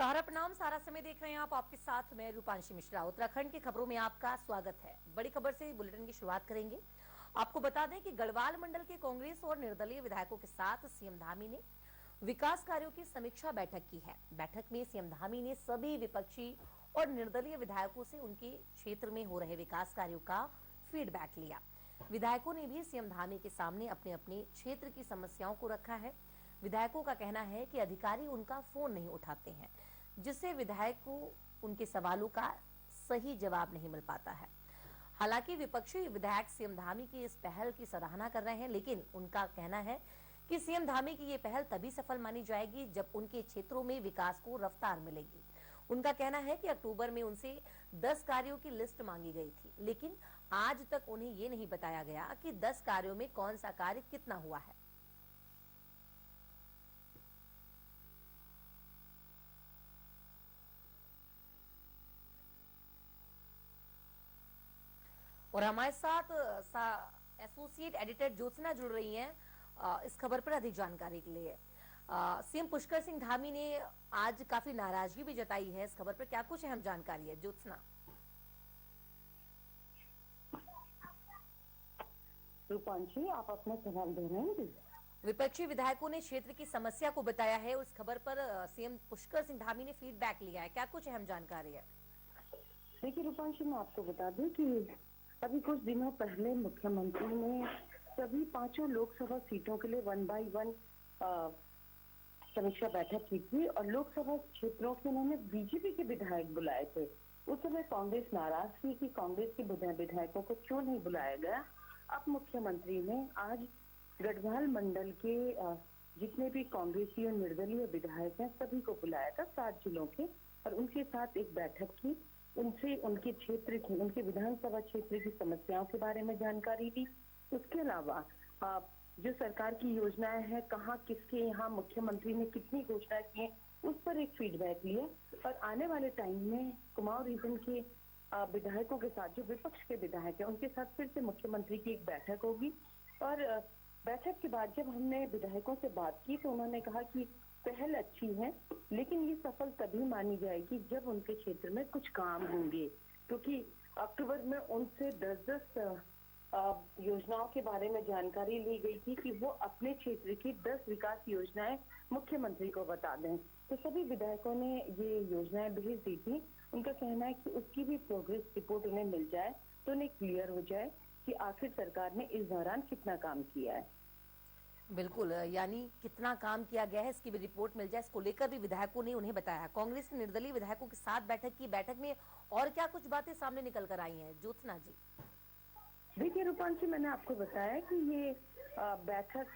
सहारा प्रणाम। सारा समय देख रहे हैं आप, आपके साथ मैं रूपांशी मिश्रा। उत्तराखंड की खबरों में आपका स्वागत है। बड़ी खबर से बुलेटिन की शुरुआत करेंगे। आपको बता दें कि गढ़वाल मंडल के कांग्रेस और निर्दलीय विधायकों के साथ सीएम धामी ने विकास कार्यों की समीक्षा बैठक की है। बैठक में सीएम धामी ने सभी विपक्षी और निर्दलीय विधायकों से उनके क्षेत्र में हो रहे विकास कार्यों का फीडबैक लिया। विधायकों ने भी सीएम धामी के सामने अपने अपने क्षेत्र की समस्याओं को रखा है। विधायकों का कहना है कि अधिकारी उनका फोन नहीं उठाते हैं, जिससे विधायक को उनके सवालों का सही जवाब नहीं मिल पाता है। हालांकि विपक्षी विधायक सीएम धामी की इस पहल की सराहना कर रहे हैं, लेकिन उनका कहना है कि सीएम धामी की ये पहल तभी सफल मानी जाएगी जब उनके क्षेत्रों में विकास को रफ्तार मिलेगी। उनका कहना है कि अक्टूबर में उनसे 10 कार्यों की लिस्ट मांगी गई थी, लेकिन आज तक उन्हें ये नहीं बताया गया कि 10 कार्यों में कौन सा कार्य कितना हुआ है। और हमारे साथ एसोसिएट एडिटर ज्योत्सना जुड़ रही हैं इस खबर पर अधिक जानकारी के लिए। सीएम पुष्कर सिंह धामी ने आज काफी नाराजगी भी जताई है। इस खबर पर क्या कुछ अहम जानकारी है, ज्योत्सना? रूपांशी, आप अपना सवाल दे रहे हैं। विपक्षी विधायकों ने क्षेत्र की समस्या को बताया है। उस खबर पर सीएम पुष्कर सिंह धामी ने फीडबैक लिया है। क्या कुछ अहम जानकारी है? देखिए रूपांशी, मैं आपको बता दूं कि अभी कुछ दिनों पहले मुख्यमंत्री ने सभी 5 लोकसभा सीटों के लिए 1 by 1 समीक्षा बैठक की थी और लोकसभा क्षेत्रों के उन्होंने बीजेपी के विधायक बुलाए थे। उस समय कांग्रेस नाराज थी कि कांग्रेस के विधायकों को क्यों नहीं बुलाया गया। अब मुख्यमंत्री ने आज गढ़वाल मंडल के जितने भी कांग्रेसी और निर्दलीय विधायक हैं सभी को बुलाया था, 7 जिलों के, और उनके साथ एक बैठक की। उनसे उनके क्षेत्र की, उनके विधानसभा क्षेत्र की समस्याओं के बारे में जानकारी दी। उसके अलावा जो सरकार की योजनाएं हैं, कहाँ किसके यहाँ मुख्यमंत्री ने कितनी घोषणाएं की, उस पर एक फीडबैक लिया। और आने वाले टाइम में कुमाऊं रीजन के विधायकों के साथ, जो विपक्ष के विधायक हैं, उनके साथ फिर से मुख्यमंत्री की एक बैठक होगी। और बैठक के बाद जब हमने विधायकों से बात की तो उन्होंने कहा कि पहल अच्छी है, लेकिन ये सफल तभी मानी जाएगी जब उनके क्षेत्र में कुछ काम होंगे, क्योंकि अक्टूबर में उनसे 10-10 योजनाओं के बारे में जानकारी ली गई थी कि वो अपने क्षेत्र की 10 विकास योजनाएं मुख्यमंत्री को बता दें। तो सभी विधायकों ने ये योजनाएं भेज दी थी। उनका कहना है कि उसकी भी प्रोग्रेस रिपोर्ट उन्हें मिल जाए तो उन्हें क्लियर हो जाए कि आखिर सरकार ने इस दौरान कितना काम किया है। बिल्कुल, यानी कितना काम किया गया है इसकी भी रिपोर्ट मिल जाए, इसको लेकर भी विधायकों ने उन्हें बताया। कांग्रेस के निर्दलीय विधायकों के साथ बैठक की। बैठक में और क्या कुछ बातें सामने निकल कर आई हैं, ज्योत्सना जी? देखिए रूपांशी, मैंने आपको बताया कि ये बैठक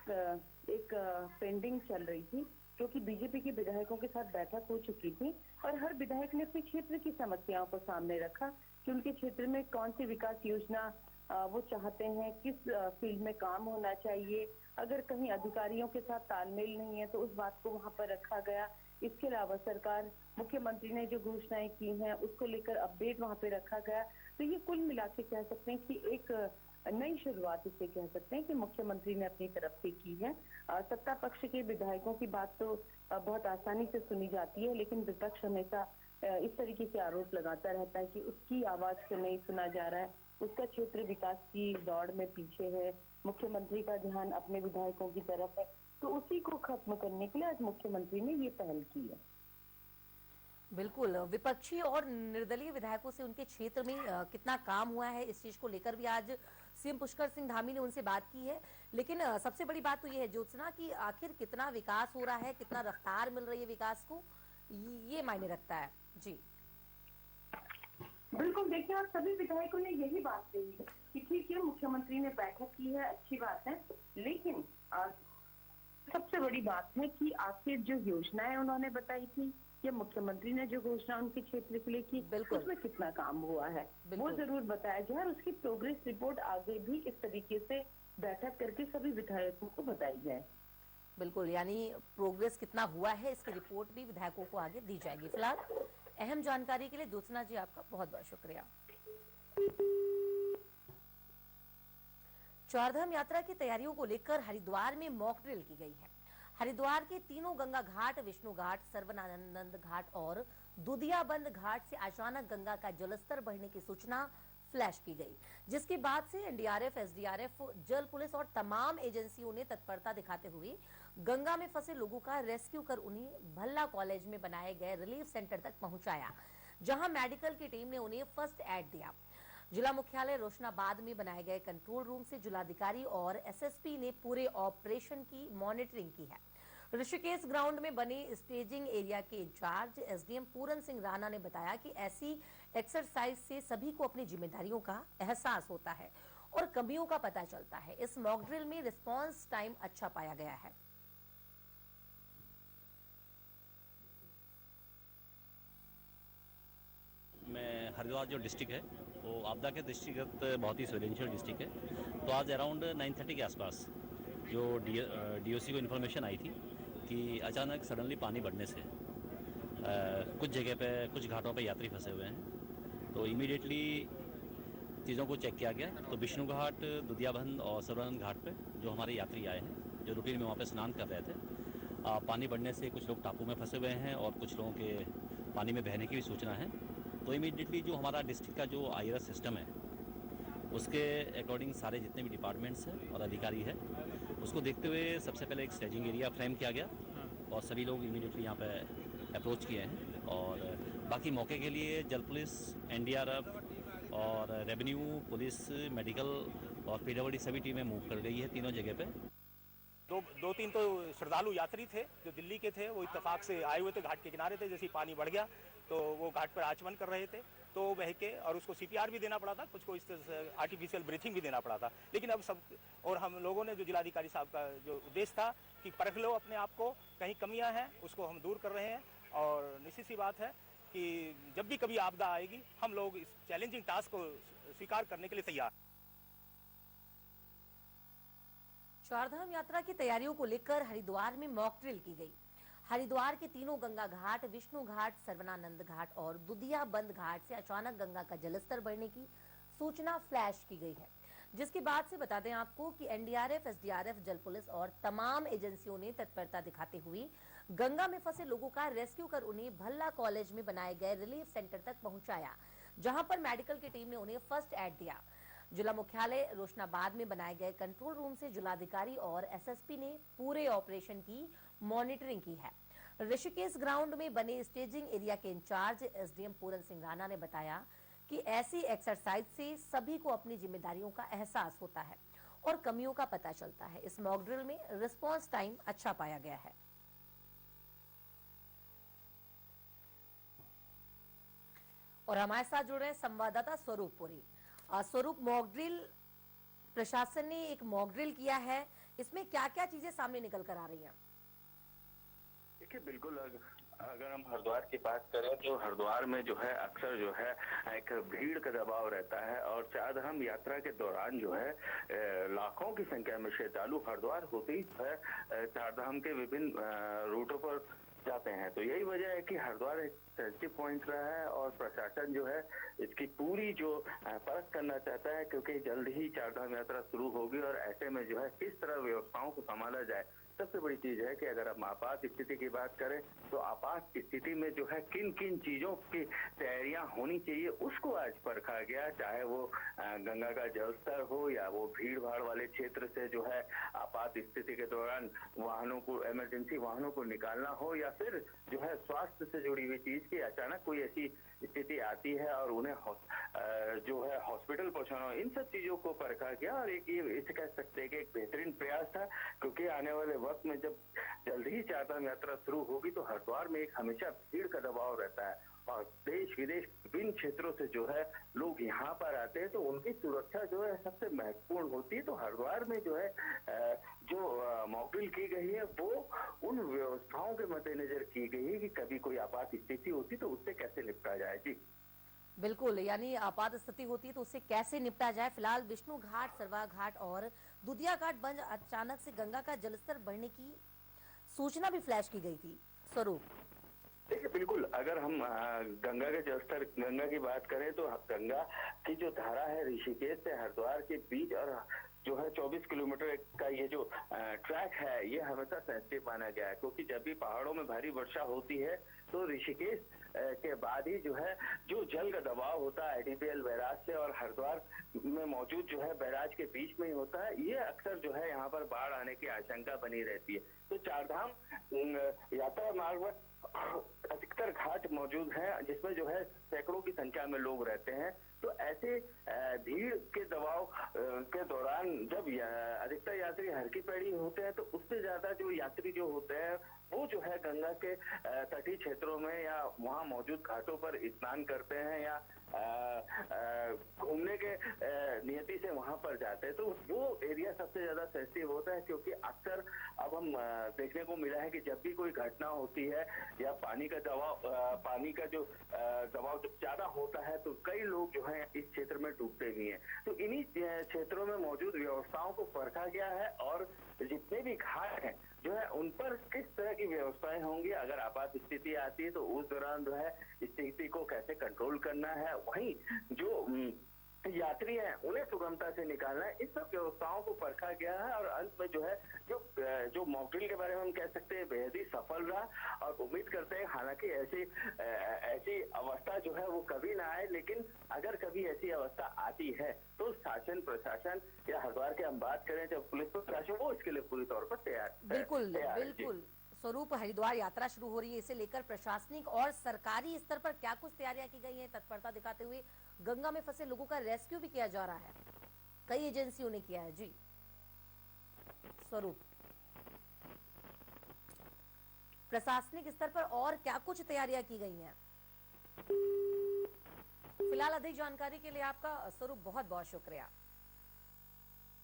एक पेंडिंग चल रही थी, क्योंकि बीजेपी के विधायकों के साथ बैठक हो चुकी थी और हर विधायक ने अपने क्षेत्र की समस्याओं को सामने रखा कि उनके क्षेत्र में कौन सी विकास योजना वो चाहते हैं, किस फील्ड में काम होना चाहिए। अगर कहीं अधिकारियों के साथ तालमेल नहीं है तो उस बात को वहां पर रखा गया। इसके अलावा सरकार, मुख्यमंत्री ने जो घोषणाएं की हैं उसको लेकर अपडेट वहां पे रखा गया। तो ये कुल मिला के कह सकते हैं कि एक नई शुरुआत इसे कह सकते हैं कि मुख्यमंत्री ने अपनी तरफ से की है। सत्ता पक्ष के विधायकों की बात तो बहुत आसानी से सुनी जाती है, लेकिन विपक्ष हमेशा इस तरीके से आरोप लगाता रहता है कि उसकी आवाज को नहीं सुना जा रहा है, उसका क्षेत्र विकास की दौड़ में पीछे है, मुख्यमंत्री का ध्यान अपने विधायकों की तरफ है। तो उसी को खत्म करने के लिए आज मुख्यमंत्री ने ये पहल की है। बिल्कुल, विपक्षी और निर्दलीय विधायकों से उनके क्षेत्र में कितना काम हुआ है, इस चीज को लेकर भी आज सीएम पुष्कर सिंह धामी ने उनसे बात की है। लेकिन सबसे बड़ी बात तो ये है ज्योत्सना कि आखिर कितना विकास हो रहा है, कितना रफ्तार मिल रही है विकास को, ये मायने रखता है। जी बिल्कुल, देखिए आप सभी विधायकों ने यही बात कही कि ठीक है, मुख्यमंत्री ने बैठक की है, अच्छी बात है, लेकिन सबसे बड़ी बात है कि आखिर जो योजनाएं उन्होंने बताई थी या मुख्यमंत्री ने जो घोषणा उनके क्षेत्र के लिए की, उसमें कितना काम हुआ है वो जरूर बताया जाए और उसकी प्रोग्रेस रिपोर्ट आगे भी इस तरीके से बैठक करके सभी विधायकों को बताई जाए। बिल्कुल, यानी प्रोग्रेस कितना हुआ है इसकी रिपोर्ट भी विधायकों को आगे दी जाएगी। फिलहाल अहम जानकारी के लिए ज्योत्सना जी आपका बहुत बहुत शुक्रिया। चारधाम यात्रा की तैयारियों को लेकर हरिद्वार में मॉक ड्रिल की गई है। हरिद्वार के तीनों गंगा घाट, विष्णु घाट, सर्वनानंद घाट और दुधियाबंद घाट से अचानक गंगा का जलस्तर बढ़ने की सूचना फ्लैश की गई, जिसके बाद से एनडीआरएफ, एसडीआरएफ, जल पुलिस और तमाम एजेंसियों ने तत्परता दिखाते हुए गंगा में फंसे लोगों का रेस्क्यू कर उन्हें भल्ला कॉलेज में बनाए गए रिलीफ सेंटर तक पहुंचाया, जहां मेडिकल की टीम ने उन्हें फर्स्ट एड दिया। जिला मुख्यालय रोशनाबाद में बनाए गए कंट्रोल रूम से जिलाधिकारी और एसएसपी ने पूरे ऑपरेशन की मॉनिटरिंग की है। ऋषिकेश ग्राउंड में बने स्टेजिंग एरिया के इंचार्ज एसडीएम पूरन सिंह राणा ने बताया कि ऐसी एक्सरसाइज से सभी को अपनी जिम्मेदारियों का एहसास होता है और कमियों का पता चलता है। इस मॉक ड्रिल में रिस्पांस टाइम अच्छा पाया गया है। में हरिद्वार जो डिस्ट्रिक्ट है वो आपदा के दृष्टिगत बहुत ही संवेदनशील डिस्ट्रिक्ट है। तो आज अराउंड 9:30 के आसपास जो डीओसी को इन्फॉर्मेशन आई थी कि अचानक सडनली पानी बढ़ने से कुछ जगह पे, कुछ घाटों पे यात्री फंसे हुए हैं। तो इमीडिएटली चीज़ों को चेक किया गया। तो विष्णु घाट, दुधियाबंद और सर्वनानंद घाट पे जो हमारे यात्री आए हैं, जो रूटीन में वहाँ पे स्नान कर रहे थे, पानी बढ़ने से कुछ लोग टापू में फंसे हुए हैं और कुछ लोगों के पानी में बहने की भी सूचना है। तो इमीडिएटली जो हमारा डिस्ट्रिक्ट का जो आईआरएस सिस्टम है उसके अकॉर्डिंग सारे जितने भी डिपार्टमेंट्स हैं और अधिकारी है, उसको देखते हुए सबसे पहले एक स्टेजिंग एरिया फ्रेम किया गया और सभी लोग इमीडिएटली यहाँ पे अप्रोच किए हैं। और बाकी मौके के लिए जल पुलिस, एनडीआरएफ और रेवेन्यू पुलिस, मेडिकल और पीडब्ल्यूडी सभी टीमें मूव कर गई है तीनों जगह पे। दो तीन तो श्रद्धालु यात्री थे जो दिल्ली के थे, वो इत्तेफाक से आए हुए थे, घाट के किनारे थे। जैसे ही पानी बढ़ गया तो वो घाट पर आचमन कर रहे थे, तो बह के, और उसको सीपीआर भी देना पड़ा था, कुछ को इस तरह से आर्टिफिशियल ब्रीथिंग भी देना पड़ा था। लेकिन अब सब, और हम लोगों ने, जो जिलाधिकारी साहब का जो उद्देश्य था कि परख लो अपने आप को, कहीं कमियां हैं उसको हम दूर कर रहे हैं। और निश्चित सी बात है कि जब भी कभी आपदा आएगी हम लोग इस चैलेंजिंग टास्क को स्वीकार करने के लिए तैयार। चारधाम यात्रा की तैयारियों को लेकर हरिद्वार में मॉक ड्रिल की गई। हरिद्वार के तीनों गंगा घाट, विष्णु घाट, सर्वनानंद घाट और दुधियाबंद घाट से अचानक गंगा का जलस्तर बढ़ने की सूचना फ्लैश की गई है, जिसके बाद से बता दें आपको कि एनडीआरएफ, एसडीआरएफ, जल पुलिस और तमाम एजेंसियों ने तत्परता दिखाते हुए गंगा में फंसे लोगों का रेस्क्यू कर उन्हें भल्ला कॉलेज में बनाए गए रिलीफ सेंटर तक पहुंचाया, जहां पर मेडिकल की टीम ने उन्हें फर्स्ट एड दिया। जिला मुख्यालय रोशनाबाद में बनाए गए कंट्रोल रूम से जिलाधिकारी और एसएसपी ने पूरे ऑपरेशन की मॉनिटरिंग की है। ऋषिकेश ग्राउंड में बने स्टेजिंग एरिया के इंचार्ज एसडीएम पूरन सिंह राणा ने बताया कि ऐसी एक्सरसाइज से सभी को अपनी जिम्मेदारियों का एहसास होता है और कमियों का पता चलता है। इस मॉक ड्रिल में रिस्पांस टाइम अच्छा पाया गया है। और हमारे साथ जुड़ रहे हैं संवाददाता स्वरूप पुरी। स्वरूप, मॉक ड्रिल, प्रशासन ने एक मॉक ड्रिल किया है, इसमें क्या क्या चीजें सामने निकल कर आ रही हैं? देखिए, बिल्कुल अगर हम हरिद्वार की बात करें तो हरिद्वार में जो है अक्सर जो है एक भीड़ का दबाव रहता है। और चारधाम यात्रा के दौरान जो है लाखों की संख्या में श्रद्धालु हरिद्वार होते ही जो है चारधाम के विभिन्न रूटों पर जाते हैं। तो यही वजह है कि हरिद्वार एक सेंसिटिव पॉइंट रहा है और प्रशासन जो है इसकी पूरी जो परख करना चाहता है, क्योंकि जल्द ही चारधाम यात्रा शुरू होगी और ऐसे में जो है किस तरह व्यवस्थाओं को संभाला जाए। सबसे बड़ी चीज है कि अगर हम आपात स्थिति की बात करें तो आपात स्थिति में जो है किन किन चीजों की तैयारियां होनी चाहिए उसको आज परखा गया। चाहे वो गंगा का जलस्तर हो या वो भीड़ भाड़ वाले क्षेत्र से जो है आपात स्थिति के दौरान वाहनों को, इमरजेंसी वाहनों को निकालना हो, या फिर जो है स्वास्थ्य से जुड़ी हुई चीज की अचानक कोई ऐसी स्थिति आती है और उन्हें जो है हॉस्पिटल पहुंचाना, इन सब चीजों को परखा गया। और एक ये इसे कह सकते हैं कि एक बेहतरीन प्रयास था, क्योंकि आने वाले वक्त में जब जल्द ही चारधाम यात्रा शुरू होगी तो हरिद्वार में एक हमेशा भीड़ का दबाव रहता है और देश विदेश विभिन्न क्षेत्रों से जो है लोग यहाँ पर आते हैं, तो उनकी सुरक्षा जो है सबसे महत्वपूर्ण होती है। तो हरिद्वार में जो है जो मॉक ड्रिल की गई है वो उन व्यवस्थाओं के मद्देनजर की गई है कि कभी कोई आपात स्थिति होती तो उससे कैसे निपटा जाए। जी बिल्कुल, यानी आपात स्थिति होती है तो उससे कैसे निपटा जाए। फिलहाल विष्णु घाट, सर्वा घाट और दुधिया घाट बंद, अचानक से गंगा का जलस्तर बढ़ने की सूचना भी फ्लैश की गई थी। स्वरूप, देखिए, बिल्कुल अगर हम गंगा के जलस्तर, गंगा की बात करें तो गंगा की जो धारा है ऋषिकेश से हरिद्वार के बीच और जो है 24 किलोमीटर का ये जो ट्रैक है ये हमेशा सेंसिटिव माना गया है, क्योंकि जब भी पहाड़ों में भारी वर्षा होती है तो ऋषिकेश के बाद ही जो है जो जल का दबाव होता है आईडीपीएल बैराज से और हरिद्वार में मौजूद जो है बैराज के बीच में ही होता है, ये अक्सर जो है यहाँ पर बाढ़ आने की आशंका बनी रहती है। तो चारधाम यात्रा मार्ग पर अधिकतर घाट मौजूद हैं जिसमें जो है सैकड़ों की संख्या में लोग रहते हैं। तो ऐसे भीड़ के दबाव के दौरान जब अधिकतर यात्री हर की पैड़ी होते हैं तो उससे ज्यादा जो यात्री जो होते हैं वो जो है गंगा के तटीय क्षेत्रों में या वहाँ मौजूद घाटों पर स्नान करते हैं या घूमने के नियति से वहां पर जाते हैं। तो वो एरिया सबसे ज्यादा सेंसिटिव होता है, क्योंकि अक्सर अब हम देखने को मिला है कि जब भी कोई घटना होती है या पानी का जो दबाव जब ज्यादा होता है तो कई लोग जो है इस क्षेत्र में डूबते भी हैं। तो इन्हीं क्षेत्रों में मौजूद व्यवस्थाओं को परखा गया है और जितने भी घाट हैं जो है उन पर किस तरह की व्यवस्थाएं होंगी, अगर आपात स्थिति आती है तो उस दौरान जो है स्थिति को कैसे कंट्रोल करना है, वहीं जो यात्री हैं उन्हें सुगमता से निकालना है, इस सब व्यवस्थाओं को परखा गया है। और अंत में जो है जो मॉक ड्रिल के बारे में हम कह सकते हैं बेहद ही सफल रहा और उम्मीद करते हैं हालांकि ऐसी अवस्था जो है वो कभी ना आए, लेकिन अगर कभी ऐसी अवस्था आती है तो शासन प्रशासन या हरिद्वार की हम बात करें जब पुलिस प्रशासन वो इसके लिए पूरी तौर पर तैयार बिल्कुल स्वरूप हरिद्वार यात्रा शुरू हो रही है, इसे लेकर प्रशासनिक और सरकारी स्तर पर क्या कुछ तैयारियां की गई हैं, तत्परता दिखाते हुए गंगा में फंसे लोगों का रेस्क्यू भी किया जा रहा है, कई एजेंसियों ने किया है। जी स्वरूप, प्रशासनिक स्तर पर और क्या कुछ तैयारियां की गई हैं? फिलहाल अधिक जानकारी के लिए आपका स्वरूप बहुत बहुत शुक्रिया।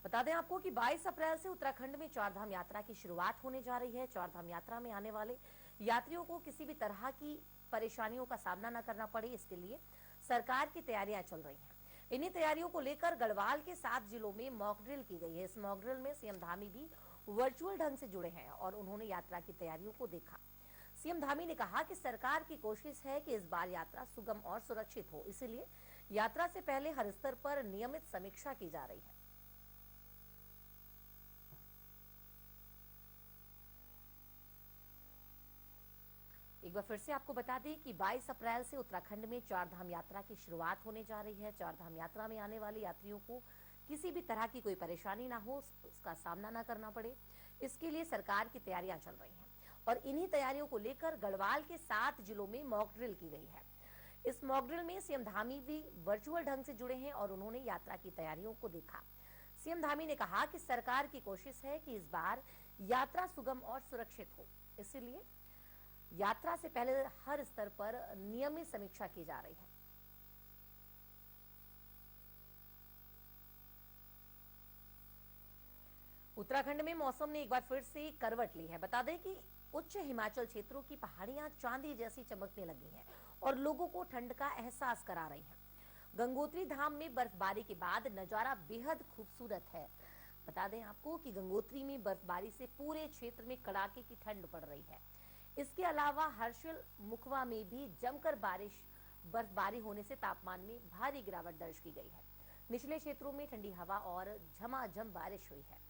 बता दें आपको कि 22 अप्रैल से उत्तराखंड में चारधाम यात्रा की शुरुआत होने जा रही है। चारधाम यात्रा में आने वाले यात्रियों को किसी भी तरह की परेशानियों का सामना न करना पड़े, इसके लिए सरकार की तैयारियां चल रही हैं। इन्हीं तैयारियों को लेकर गढ़वाल के 7 जिलों में मॉक ड्रिल की गई है। इस मॉक ड्रिल में सीएम धामी भी वर्चुअल ढंग से जुड़े हैं और उन्होंने यात्रा की तैयारियों को देखा। सीएम धामी ने कहा कि सरकार की कोशिश है कि इस बार यात्रा सुगम और सुरक्षित हो, इसीलिए यात्रा से पहले हर स्तर पर नियमित समीक्षा की जा रही है। एक बार फिर से आपको बता दें कि 22 अप्रैल से उत्तराखंड में चारधाम यात्रा की शुरुआत होने जा रही है। चारधाम यात्रा में आने वाले यात्रियों को किसी भी तरह की कोई परेशानी ना हो, उसका सामना ना करना पड़े, इसके लिए सरकार की तैयारियां चल रही हैं और इन्हीं तैयारियों को लेकर गढ़वाल के 7 जिलों में मॉक ड्रिल की गई है। इस मॉक ड्रिल में सीएम धामी भी वर्चुअल ढंग से जुड़े हैं और उन्होंने यात्रा की तैयारियों को देखा। सीएम धामी ने कहा कि सरकार की कोशिश है कि इस बार यात्रा सुगम और सुरक्षित हो, इसलिए यात्रा से पहले हर स्तर पर नियमित समीक्षा की जा रही है। उत्तराखंड में मौसम ने एक बार फिर से करवट ली है। बता दें कि उच्च हिमाचल क्षेत्रों की पहाड़ियां चांदी जैसी चमकने लगी हैं और लोगों को ठंड का एहसास करा रही हैं। गंगोत्री धाम में बर्फबारी के बाद नजारा बेहद खूबसूरत है। बता दें आपको कि गंगोत्री में बर्फबारी से पूरे क्षेत्र में कड़ाके की ठंड पड़ रही है। इसके अलावा हर्षिल मुखवा में भी जमकर बर्फबारी होने से तापमान में भारी गिरावट दर्ज की गई है। निचले क्षेत्रों में ठंडी हवा और झमाझम बारिश हुई है।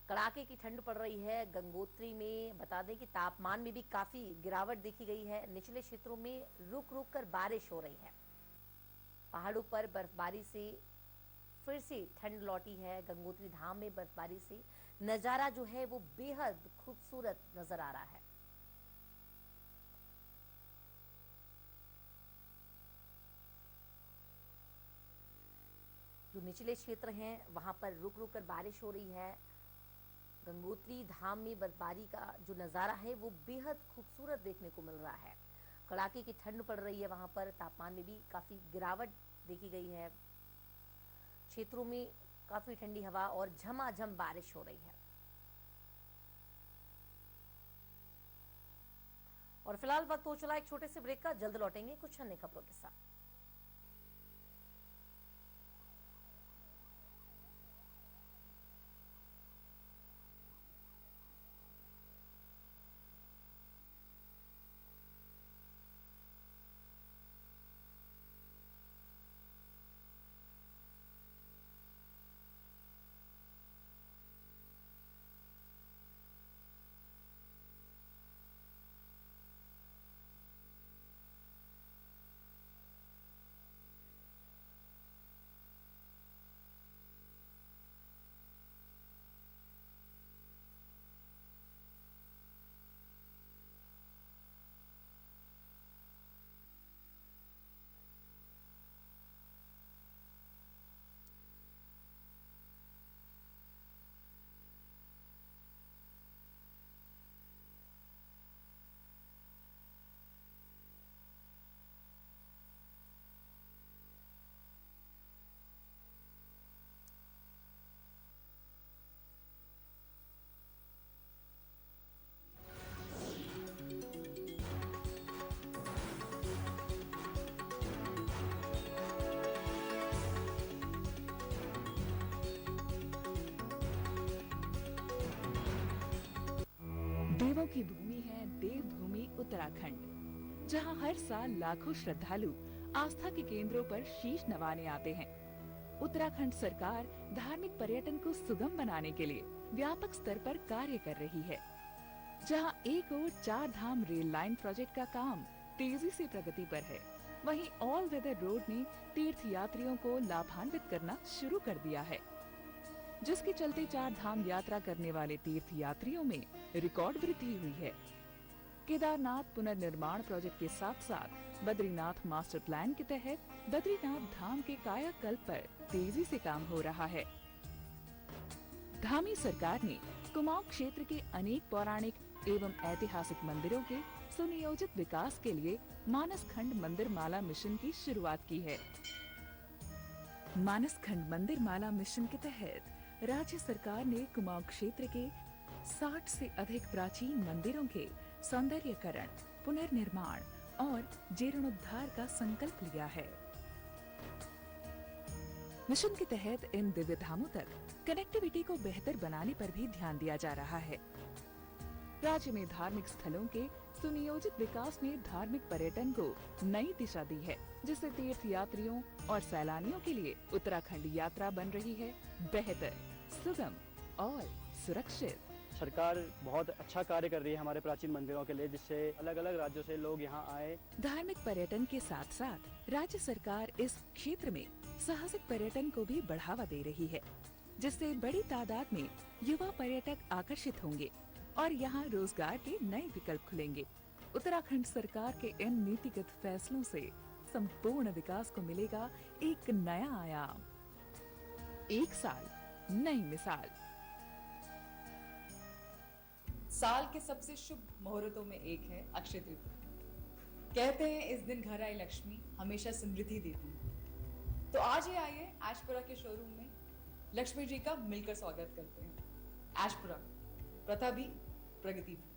कड़ाके की ठंड पड़ रही है गंगोत्री में। बता दें कि तापमान में भी काफी गिरावट देखी गई है। निचले क्षेत्रों में रुक रुक कर बारिश हो रही है। पहाड़ों पर बर्फबारी से फिर से ठंड लौटी है। गंगोत्री धाम में बर्फबारी से नजारा जो है वो बेहद खूबसूरत नजर आ रहा है। जो निचले क्षेत्र हैं वहां पर रुक रुक कर बारिश हो रही है। गंगोत्री धाम में बर्फबारी का जो नजारा है वो बेहद खूबसूरत देखने को मिल रहा है। कड़ाके की ठंड पड़ रही है। वहां पर तापमान में भी काफी गिरावट देखी गई है। क्षेत्रों में काफी ठंडी हवा और झमाझम बारिश हो रही है। और फिलहाल वक्त हो चला एक छोटे से ब्रेक का, जल्द लौटेंगे कुछ अन्य खबरों के साथ। देवों की भूमि है देवभूमि उत्तराखंड, जहां हर साल लाखों श्रद्धालु आस्था के केंद्रों पर शीश नवाने आते हैं। उत्तराखंड सरकार धार्मिक पर्यटन को सुगम बनाने के लिए व्यापक स्तर पर कार्य कर रही है। जहां एक ओर 4 धाम रेल लाइन प्रोजेक्ट का काम तेजी से प्रगति पर है, वहीं ऑल वेदर रोड ने तीर्थ यात्रियों को लाभान्वित करना शुरू कर दिया है, जिसके चलते 4 धाम यात्रा करने वाले तीर्थ यात्रियों में रिकॉर्ड वृद्धि हुई है। केदारनाथ पुनर्निर्माण प्रोजेक्ट के साथ साथ बद्रीनाथ मास्टर प्लान के तहत बद्रीनाथ धाम के कायाकल्प पर तेजी से काम हो रहा है। धामी सरकार ने कुमाऊं क्षेत्र के अनेक पौराणिक एवं ऐतिहासिक मंदिरों के सुनियोजित विकास के लिए मानस खंड मंदिर माला मिशन की शुरुआत की है। मानस खंड मंदिर माला मिशन के तहत राज्य सरकार ने कुमाऊं क्षेत्र के 60 से अधिक प्राचीन मंदिरों के सौंदर्यीकरण, पुनर्निर्माण और जीर्णोद्धार का संकल्प लिया है। मिशन के तहत इन दिव्य धामों तक कनेक्टिविटी को बेहतर बनाने पर भी ध्यान दिया जा रहा है। राज्य में धार्मिक स्थलों के सुनियोजित विकास ने धार्मिक पर्यटन को नई दिशा दी है, जिससे तीर्थ यात्रियों और सैलानियों के लिए उत्तराखंड यात्रा बन रही है बेहतर, सुगम और सुरक्षित। सरकार बहुत अच्छा कार्य कर रही है हमारे प्राचीन मंदिरों के लिए, जिससे अलग अलग राज्यों से लोग यहाँ आए। धार्मिक पर्यटन के साथ साथ राज्य सरकार इस क्षेत्र में साहसिक पर्यटन को भी बढ़ावा दे रही है, जिससे बड़ी तादाद में युवा पर्यटक आकर्षित होंगे और यहाँ रोजगार के नए विकल्प खुलेंगे। उत्तराखंड सरकार के इन नीतिगत फैसलों से संपूर्ण विकास को मिलेगा एक नया आयाम। एक साल नई मिसाल। साल के सबसे शुभ मुहूर्तों में एक है अक्षय तृतीया। कहते हैं इस दिन घर आई लक्ष्मी हमेशा समृद्धि देती है। तो आज ही आइए एशपुरा के शोरूम में लक्ष्मी जी का मिलकर स्वागत करते हैं। एशपुरा, प्रथा भी प्रगति भी।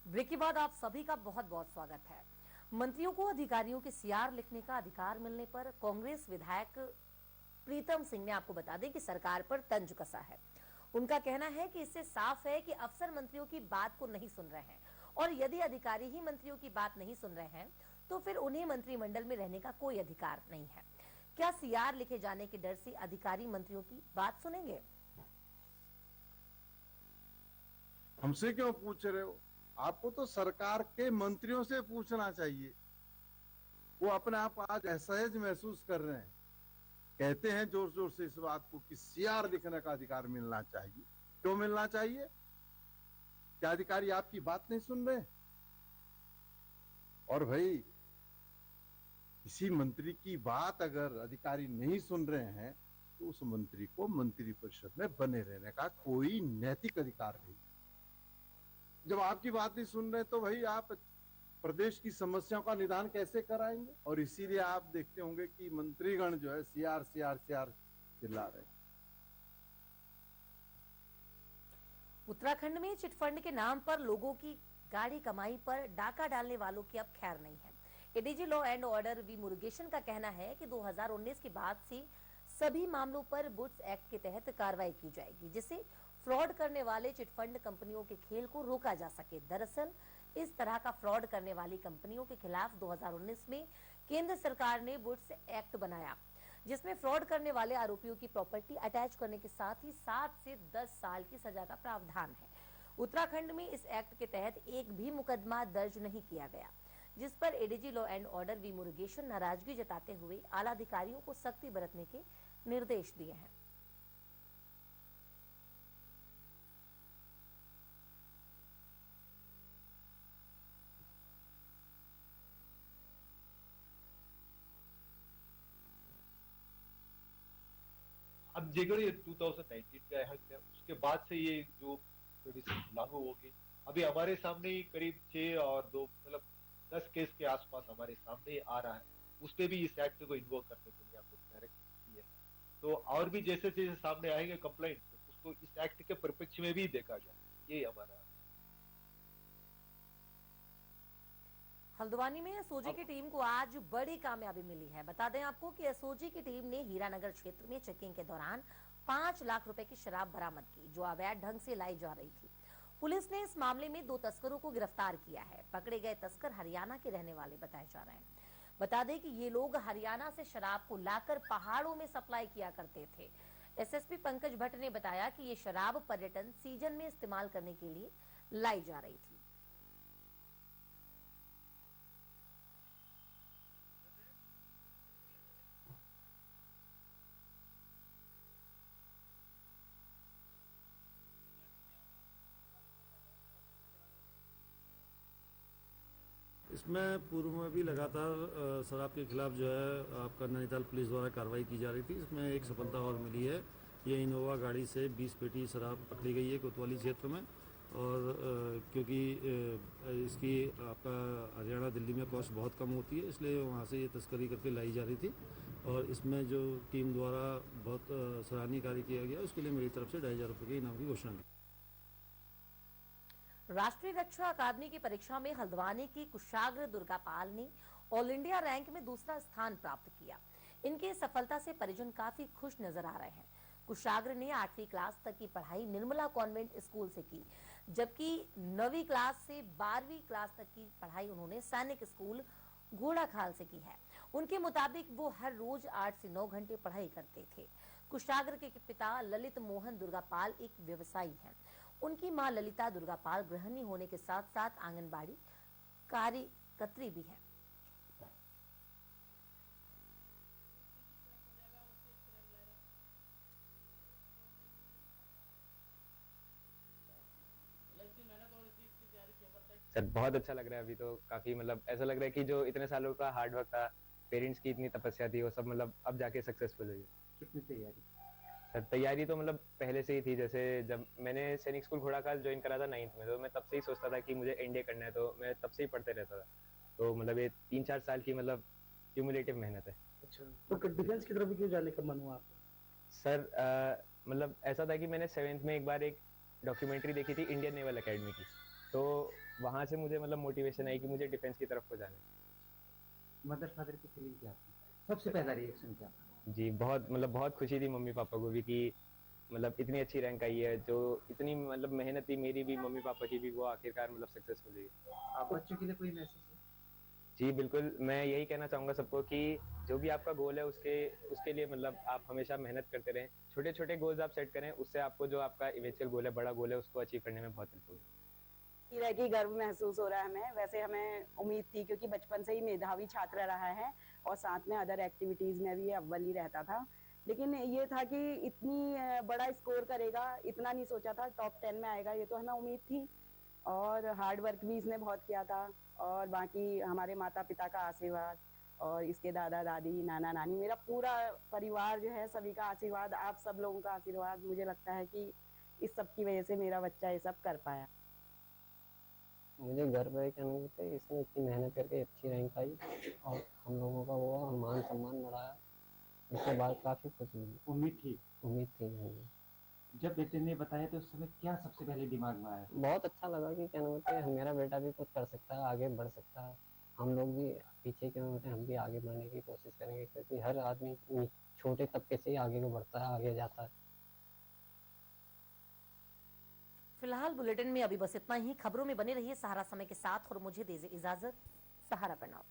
ब्रेक के बाद आप सभी का बहुत बहुत स्वागत है। मंत्रियों को अधिकारियों के सीआर लिखने का अधिकार मिलने पर कांग्रेस विधायक प्रीतम सिंह ने आपको बता दें कि सरकार पर तंज कसा है। उनका कहना है कि इससे साफ है कि अफसर मंत्रियों की बात को नहीं सुन रहे हैं, और यदि अधिकारी ही मंत्रियों की बात नहीं सुन रहे हैं तो फिर उन्हें मंत्रिमंडल में रहने का कोई अधिकार नहीं है। क्या सीआर लिखे जाने के डर से अधिकारी मंत्रियों की बात सुनेंगे? हमसे क्यों पूछ रहे हो? आपको तो सरकार के मंत्रियों से पूछना चाहिए। वो अपने आप आज असहज महसूस कर रहे हैं, कहते हैं जोर जोर से इस बात को कि सीआर लिखने का अधिकार मिलना चाहिए। क्यों मिलना चाहिए? क्या अधिकारी आपकी बात नहीं सुन रहे? और भाई, किसी मंत्री की बात अगर अधिकारी नहीं सुन रहे हैं तो उस मंत्री को मंत्रिपरिषद में बने रहने का कोई नैतिक अधिकार नहीं। जब आपकी बात नहीं सुन रहे तो भाई आप प्रदेश की समस्याओं का निदान कैसे कराएंगे? और इसीलिए आप देखते होंगे कि मंत्रीगण जो है सीआर सीआर सीआर चिल्ला रहे। उत्तराखंड में चिटफंड के नाम पर लोगों की गाढ़ी कमाई पर डाका डालने वालों की अब खैर नहीं है। ADG law and order V Murugesan का कहना है कि 2019 के बाद से सभी मामलों पर बुड्स एक्ट के तहत कार्रवाई की जाएगी, जिससे फ्रॉड करने वाले चिटफंड कंपनियों के खेल को रोका जा सके। दरअसल इस तरह का फ्रॉड करने वाली कंपनियों के खिलाफ 2019 में केंद्र सरकार ने बुड्स एक्ट बनाया, जिसमें फ्रॉड करने वाले आरोपियों की प्रॉपर्टी अटैच करने के साथ ही 7 से 10 साल की सजा का प्रावधान है। उत्तराखंड में इस एक्ट के तहत एक भी मुकदमा दर्ज नहीं किया गया, जिस पर ADG law and order V Murugesan नाराजगी जताते हुए आला अधिकारियों को सख्ती बरतने के निर्देश दिए हैं। अब जनवरी 2019 का है, उसके बाद से ये जो लागू होगी। अभी हमारे सामने ही करीब 6 और 2 मतलब 10 केस के आसपास हमारे सामने आ रहा है। उस पे भी इस एक्ट को इन्वोक करने के लिए हमने डायरेक्ट की है। तो और भी जैसे जैसे सामने आएंगे कंप्लेंट, उस उसको इस एक्ट के परिप्रेक्ष्य में भी देखा जाए, ये हमारा। हल्द्वानी में एसओजी की टीम को आज बड़ी कामयाबी मिली है। बता दें आपको कि एसओजी की टीम ने हीरानगर क्षेत्र में चेकिंग के दौरान 5 लाख रुपए की शराब बरामद की, जो अवैध ढंग से लाई जा रही थी। पुलिस ने इस मामले में 2 तस्करों को गिरफ्तार किया है। पकड़े गए तस्कर हरियाणा के रहने वाले बताए जा रहे हैं। बता दें कि ये लोग हरियाणा से शराब को लाकर पहाड़ों में सप्लाई किया करते थे। एसएसपी पंकज भट्ट ने बताया कि ये शराब पर्यटन सीजन में इस्तेमाल करने के लिए लाई जा रही थी। इसमें पूर्व में भी लगातार शराब के खिलाफ जो है आपका नैनीताल पुलिस द्वारा कार्रवाई की जा रही थी। इसमें एक सफलता और मिली है। ये इनोवा गाड़ी से 20 पेटी शराब पकड़ी गई है कोतवाली क्षेत्र में, और क्योंकि इसकी आपका हरियाणा दिल्ली में कॉस्ट बहुत कम होती है, इसलिए वहाँ से ये तस्करी करके लाई जा रही थी। और इसमें जो टीम द्वारा बहुत सराहनीय कार्य किया गया, उसके लिए मेरी तरफ से 2,500 रुपये के इनाम की घोषणा की। राष्ट्रीय रक्षा अकादमी की परीक्षा में हल्द्वानी की कुशाग्र दुर्गापाल ने ऑल इंडिया रैंक में दूसरा स्थान प्राप्त किया। इनकी सफलता से परिजन काफी खुश नजर आ रहे हैं। कुशाग्र ने 8वीं क्लास तक की पढ़ाई निर्मला कॉन्वेंट स्कूल से की, जबकि 9वीं क्लास से 12वीं क्लास तक की पढ़ाई उन्होंने सैनिक स्कूल घोड़ाखाल से की है। उनके मुताबिक वो हर रोज 8 से 9 घंटे पढ़ाई करते थे। कुशाग्र के पिता ललित मोहन दुर्गापाल एक व्यवसायी हैं। उनकी मां ललिता दुर्गापाल गृहिणी होने के साथ साथ आंगनबाड़ी कार्यकर्त्री भी हैं। सर बहुत अच्छा लग रहा है। अभी तो काफी मतलब ऐसा लग रहा है कि जो इतने सालों का हार्ड वर्क था, पेरेंट्स की इतनी तपस्या थी, वो सब मतलब अब जाके सक्सेसफुल हुई। कितनी तैयारी? सर तैयारी तो मतलब पहले से ही थी। जैसे जब मैंने सैनिक स्कूल घोड़ाखाल ज्वाइन करा था 9th में, तो मैं तब से ही सोचता था कि मुझे एनडीए करना है, तो मैं तब से ही पढ़ते रहता था। तो मतलब ये 3-4 साल की मतलब क्यूमुलेटिव मेहनत है। अच्छा, तो डिफेंस की तरफ क्यों जाने का मन हुआ आपका? सर मतलब ऐसा था कि मैंने 7th में एक बार एक डॉक्यूमेंट्री देखी थी इंडियन नेवल एकेडमी की, तो वहां से मुझे मतलब मोटिवेशन आई कि मुझे डिफेंस की तरफ को जाना है। मदर फादर की फीलिंग क्या थी? सबसे पहला रिएक्शन क्या था? जी बहुत खुशी थी मम्मी पापा को भी कि मतलब इतनी अच्छी रैंक आई है। जो इतनी मतलब मेहनत थी मेरी भी, मम्मी पापा की भी, वो आखिरकार मतलब सक्सेसफुल हुई। आप बच्चों के लिए कोई मैसेज है? जी बिल्कुल, मैं यही कहना चाहूंगा सबको कि जो भी आपका गोल है उसके लिए मतलब आप हमेशा मेहनत करते रहें। छोटे छोटे गोल्स आप सेट करें, उससे आपको जो आपका इवेंचुअल गोल है, बड़ा गोल है, उसको अचीव करने में बहुत हेल्प होगी। रह की गर्व महसूस हो रहा है हमें। वैसे हमें उम्मीद थी, क्योंकि बचपन से ही मेधावी छात्र रहा है और साथ में अदर एक्टिविटीज में भी अव्वल ही रहता था, लेकिन ये था कि इतनी बड़ा स्कोर करेगा इतना नहीं सोचा था। टॉप 10 में आएगा ये तो हमें उम्मीद थी, और हार्ड वर्क भी इसने बहुत किया था, और बाकी हमारे माता पिता का आशीर्वाद और इसके दादा दादी नाना नानी, मेरा पूरा परिवार जो है, सभी का आशीर्वाद, आप सब लोगों का आशीर्वाद, मुझे लगता है कि इस सब की वजह से मेरा बच्चा ये सब कर पाया। मुझे गर्व है कि इसने इतनी मेहनत करके अच्छी रैंक आई और हम लोगों का वो मान सम्मान बढ़ाया। इसके बाद काफी खुशी हुई। उम्मीद थी नहीं। जब बेटे ने बताया तो उस समय क्या सबसे पहले दिमाग में आया? बहुत अच्छा लगा कि मेरा बेटा भी कुछ कर सकता है, आगे बढ़ सकता है। हम लोग भी पीछे हम भी आगे बढ़ने की कोशिश करेंगे, क्योंकि हर आदमी छोटे तबके से ही आगे को बढ़ता है, आगे जाता है। फिलहाल बुलेटिन में अभी बस इतना ही। खबरों में बने रहिए सहारा समय के साथ और मुझे दीजिए इजाजत। सहारा प्रणाम।